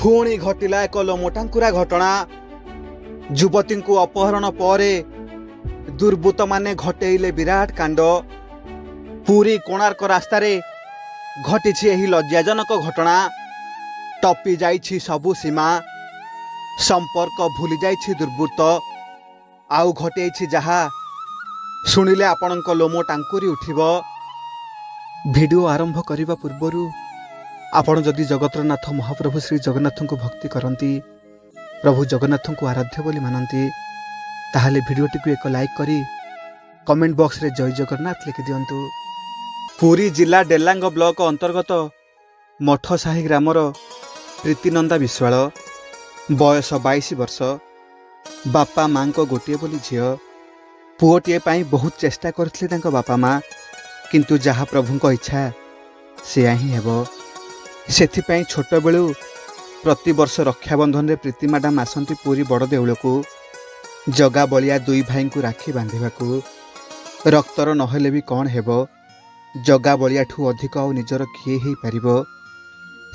पुणी घटिला एक लोमटांकुरा घटना। युवती को अपहरण पर दुर्बृत्त माने घटेइले विराट कांड। पुरी कोणार्क रास्तार घटी लज्जाजनक घटना। टपी जाइछि सबु सीमा, संपर्क भूली जाइछि दुर्बृत्त। आउ घटे जहा शुणिले आपणक लोम टांकुरी उठिब। भिडियो आरंभ करने पूर्व आपण जदि जगतरनाथ महाप्रभु श्री जगन्नाथ को भक्ति करती, प्रभु जगन्नाथ को आराध्य बोली मानती, ताहले भिडियोटी को एक लाइक करी कमेंट बॉक्स रे जय जगन्नाथ लिखि दियंतु। पुरी जिला डेलांग ब्लॉक अंतर्गत मठसाही ग्रामर प्रीतिनंदा विश्वाल, बयस 22 वर्ष, बापा माँ को गोटे बोली झील। पुओटीए पाई बहुत चेष्टा करथिले तांको बापा माँ, किंतु जहा प्रभुंको इच्छा सेया ही हेबो। सेथिपाई छोट बेलू प्रति वर्ष रक्षाबंधन रे प्रीति मैडम आसंती पुरी बड़ देउल को। जगा बलिया दुई भाई को राखी बांधिबाकू। रक्तर नहेले भी कौन हेबो, जगा बलिया ठू अधिक आउ निजर किए ही पारिबो।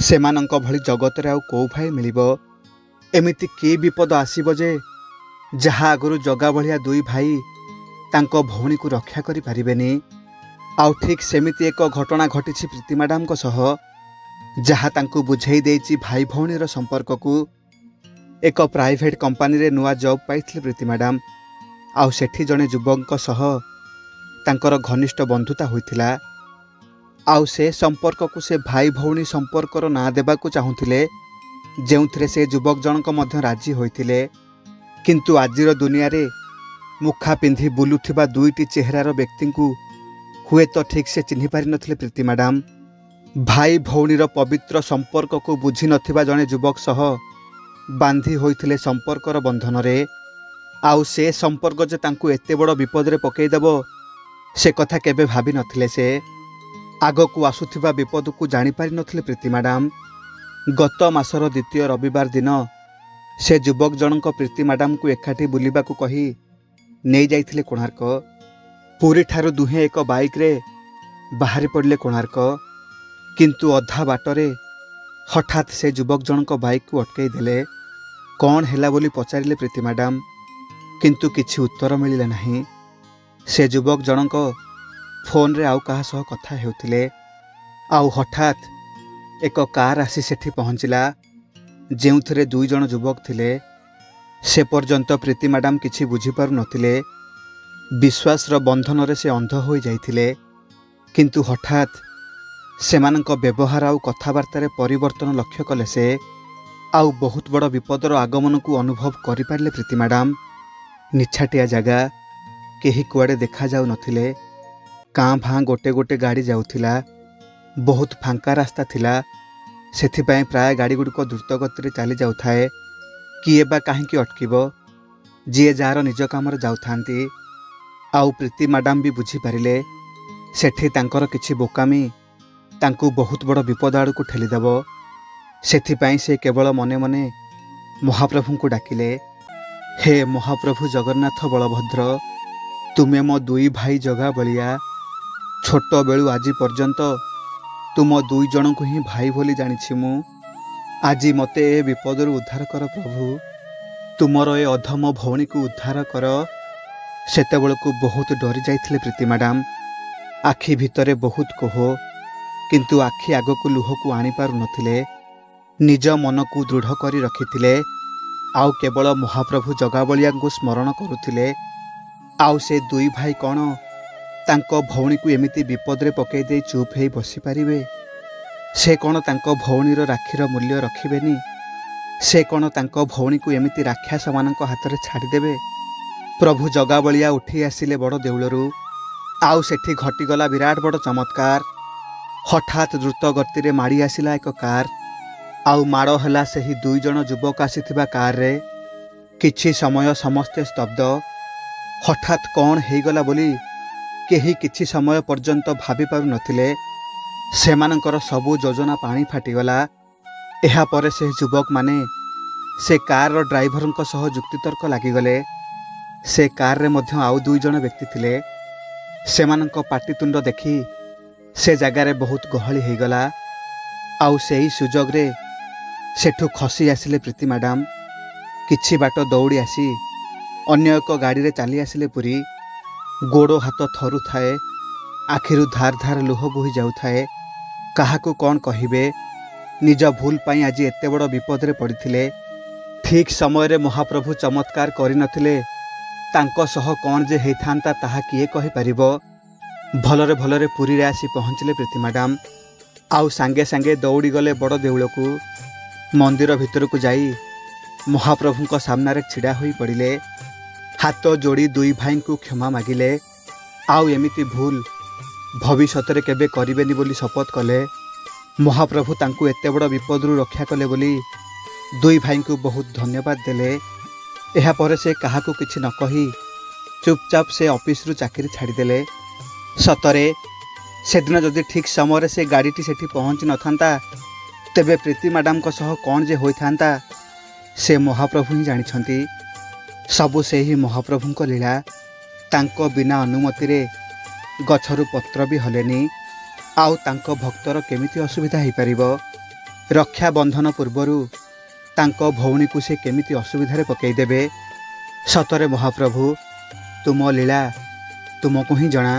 सेमानंक भली जगत रे आउ को भाई मिलिबो। एमिति के विपद आसीबो जे जहा आगुरु जगा बलिया दुई भाई तांको भौणी को रक्षा करि पारिबेनी। आउ ठीक सेमिति एक घटना घटिछि प्रीति मैडम को सह, जहा तांको बुझाई देछि भाई भौणीर संपर्क को। एक प्राइवेट कंपनी रे नुआ जॉब पाइथिले प्रीति मैडम। आउ सेठी जने युवक सह तांकर घनिष्ठ बंधुता होइथिला। आउ से संपर्क को से भाई भौणी संपर्कर ना देबाकू चाहुथिले, जेउथिरे से युवक जनक मध्य राजी होइथिले। किंतु आजिर दुनिया रे मुखा पिंधि बुलुथिबा दुईटी चेहरार व्यक्ति को हुए तो ठीक से चिन्हि पारि नथिले प्रीति मैडम। भाई भौणीर पवित्र संपर्क को बुझी नथिबा जने युवक सह बांधी होइथिले संपर्कर बंधन रे। आउ से संपर्क जे तांकू एते बड़ विपद रे पकई देबो से कथा केबे भाबी नथिले। से आगकू आसुथिबा विपद को जानि पारि नथिले प्रीति मैडम। गत मासर द्वितीय रविवार दिन से युवक जनक प्रीति मैडम को एकाठी बुलिबाकू कही नहीं जाइथिले कोणार्क। पुरी ठारू दुहे एक बाइक रे बाहरी पड़ले कोणार्क। किंतु अधा बाटरे हठात से युवक जनक बाइक को अटकई देले। कौन हैला बोली पचारिले प्रीति मैडम, किंतु किछि उत्तर मिलिला नहीं। से युवक जनक फोन रे आउ कहा सह कथा हेउथिले। आउ हठात एक कार आसी सेठी पहुंचिला, जेउथरे दुई जण युवक थिले। से पर्यंत प्रीति मैडम किछि बुझी पारु नथिले। विश्वासर बंधन रे से अंध हो जाइथिले। किंतु हठात सेमानंक व्यवहार आउ कथबार्तार परिवर्तन लक्ष्य कले। से आउ बहुत बड़ विपदर आगमन को अनुभव करि पारले प्रीति मैडम। निछाटिया जगह, केही कुआडे देखा जाउ नथिले। काँ भाँ गोटे गोटे गाड़ी जाउथिला। बहुत फांका रास्ता थिला, सेथिपाई प्राय गाड़ी गुड़िक द्रुत गति चली जाउथाए। किए बा काहींकी अटकिबो, जीए जार निज कामरे जाउथांती। आउ प्रीति मैडम भी बुझी पारिले सेठी तांकर किछि बोकामी तांकू बहुत बड़ विपद आड़ को ठेलीदेव। सेथिपाई से केवल मने मने महाप्रभु को डाकिले, हे महाप्रभु जगन्नाथ बलभद्र, तुमे मो दुई भाई जगा बलिया। छोट बेलू आज पर्यंत तुम दुई जन को ही भाई बोली जानिछि मु। आज मते ए विपदर उद्धार कर प्रभु, तुमर ए अधम भौणी को उद्धार कर। सेतेबेलकू बहुत डरी जाइथिले प्रीति मैडम। आखि भितरे बहुत कोह, किंतु आखि आग को लुह को आनी पारु नथिले। निज मन को दृढ़ करी रखिथिले। आउ केवल महाप्रभु जगा बलिया को स्मरण करुथिले। आउ से दुई भाई कौन तांको भौणी को एमिति विपद रे पकई दे चुप हेई बसी पारिबे? से कौन तांको भौणीर राखीर मूल्य रखिबेनी? से कौन तांको भौणी को एमिति राक्षस मानक हाथ रे छाड़ी देबे? प्रभु जगा बलिया उठी आसिले बड़ देउलरू। आउ सेठी घटीगला विराट बड़ चमत्कार। हठात द्रुत गति रे माड़ी आसिला एक कार। आउ माड़ हला सेही दुई जण युवक आसीथिबा कार रे। किछि समय समस्ते स्तब्ध। हठात कौन हेगला बोली केही किछि समय पर्यंत भाबी पारु नथिले। सेमानंकर सबु योजना पानी फाटिगला। एहा परे से युवक माने से कार रो ड्राइवरंक सह जुक्तितर्क लागिगले। से कार रे मध्य आउ दुई जण व्यक्ति थिले। सेमानंक पाटितुंड देखी से जगार बहुत गहली हो गला। आउ से ही सुजोग रे ସେଠୁ ଖସି ଆସିଲେ ପ୍ରୀତି ମ୍ୟାଡ଼ାମ। କିଛି ବାଟ ଦୌଡ଼ି ଆସି ଅନ୍ୟ ଏକ ଗାଡ଼ିରେ ଚାଲି ଆସିଲେ ପୁରୀ। ଗୋଡ଼ ହାତ ଥରୁଥାଏ, ଆଖିରୁ ଧାର ଧାର ଲୁହ ବୋହି ଯାଉଥାଏ। କାହାକୁ କ'ଣ କହିବେ? ନିଜ ଭୁଲ ପାଇଁ ଆଜି ଏତେ ବଡ଼ ବିପଦରେ ପଡ଼ିଥିଲେ। ଠିକ୍ ସମୟରେ ମହାପ୍ରଭୁ ଚମତ୍କାର କରିନଥିଲେ ତାଙ୍କ ସହ କ'ଣ ଯେ ହେଇଥାନ୍ତା ତାହା କିଏ କହିପାରିବ? ଭଲରେ ଭଲରେ ପୁରୀରେ ଆସି ପହଞ୍ଚିଲେ ପ୍ରୀତି ମ୍ୟାଡ଼ାମ। ଆଉ ସାଙ୍ଗେ ସାଙ୍ଗେ ଦୌଡ଼ି ଗଲେ ବଡ଼ ଦେଉଳକୁ। ମନ୍ଦିର ଭିତରକୁ ଯାଇ ମହାପ୍ରଭୁଙ୍କ ସାମ୍ନାରେ ଛିଡ଼ା ହୋଇ ପଡ଼ିଲେ। ହାତ ଯୋଡ଼ି ଦୁଇ ଭାଇଙ୍କୁ କ୍ଷମା ମାଗିଲେ। ଆଉ ଏମିତି ଭୁଲ ଭବିଷ୍ୟତରେ କେବେ କରିବେନି ବୋଲି ଶପଥ କଲେ। ମହାପ୍ରଭୁ ତାଙ୍କୁ ଏତେ ବଡ଼ ବିପଦରୁ ରକ୍ଷା କଲେ ବୋଲି ଦୁଇ ଭାଇଙ୍କୁ ବହୁତ ଧନ୍ୟବାଦ ଦେଲେ। ଏହାପରେ ସେ କାହାକୁ କିଛି ନ କହି ଚୁପଚାପ ସେ ଅଫିସରୁ ଚାକିରି ଛାଡ଼ିଦେଲେ। ସତରେ ସେଦିନ ଯଦି ଠିକ୍ ସମୟରେ ସେ ଗାଡ଼ିଟି ସେଠି ପହଞ୍ଚି ନଥାନ୍ତା ତେବେ ପ୍ରୀତି ମ୍ୟାଡ଼ାମଙ୍କ ସହ କ'ଣ ଯେ ହୋଇଥାନ୍ତା ସେ ମହାପ୍ରଭୁ ହିଁ ଜାଣିଛନ୍ତି। ସବୁ ସେହି ମହାପ୍ରଭୁଙ୍କ ଲୀଳା। ତାଙ୍କ ବିନା ଅନୁମତିରେ ଗଛରୁ ପତ୍ର ବି ହଲେନି। ଆଉ ତାଙ୍କ ଭକ୍ତର କେମିତି ଅସୁବିଧା ହେଇପାରିବ? ରକ୍ଷାବନ୍ଧନ ପୂର୍ବରୁ ତାଙ୍କ ଭଉଣୀକୁ ସେ କେମିତି ଅସୁବିଧାରେ ପକାଇଦେବେ? ସତରେ ମହାପ୍ରଭୁ, ତୁମ ଲୀଳା ତୁମକୁ ହିଁ ଜଣା।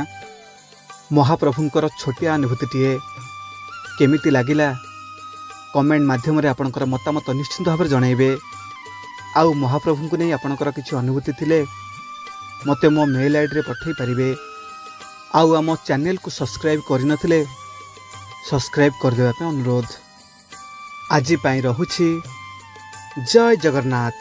ମହାପ୍ରଭୁଙ୍କର ଛୋଟିଆ ଅନୁଭୂତିଟିଏ କେମିତି ଲାଗିଲା କମେଣ୍ଟ ମାଧ୍ୟମରେ ଆପଣଙ୍କର ମତାମତ ନିଶ୍ଚିନ୍ତ ଭାବରେ ଜଣାଇବେ। ଆଉ ମହାପ୍ରଭୁଙ୍କୁ ନେଇ ଆପଣଙ୍କର କିଛି ଅନୁଭୂତି ଥିଲେ ମୋତେ ମୋ ମେଲ୍ ଆଇଡ଼ିରେ ପଠାଇ ପାରିବେ। ଆଉ ଆମ ଚ୍ୟାନେଲକୁ ସବସ୍କ୍ରାଇବ୍ କରିନଥିଲେ ସବସ୍କ୍ରାଇବ୍ କରିଦେବା ପାଇଁ ଅନୁରୋଧ। ଆଜି ପାଇଁ ରହୁଛି। ଜୟ ଜଗନ୍ନାଥ।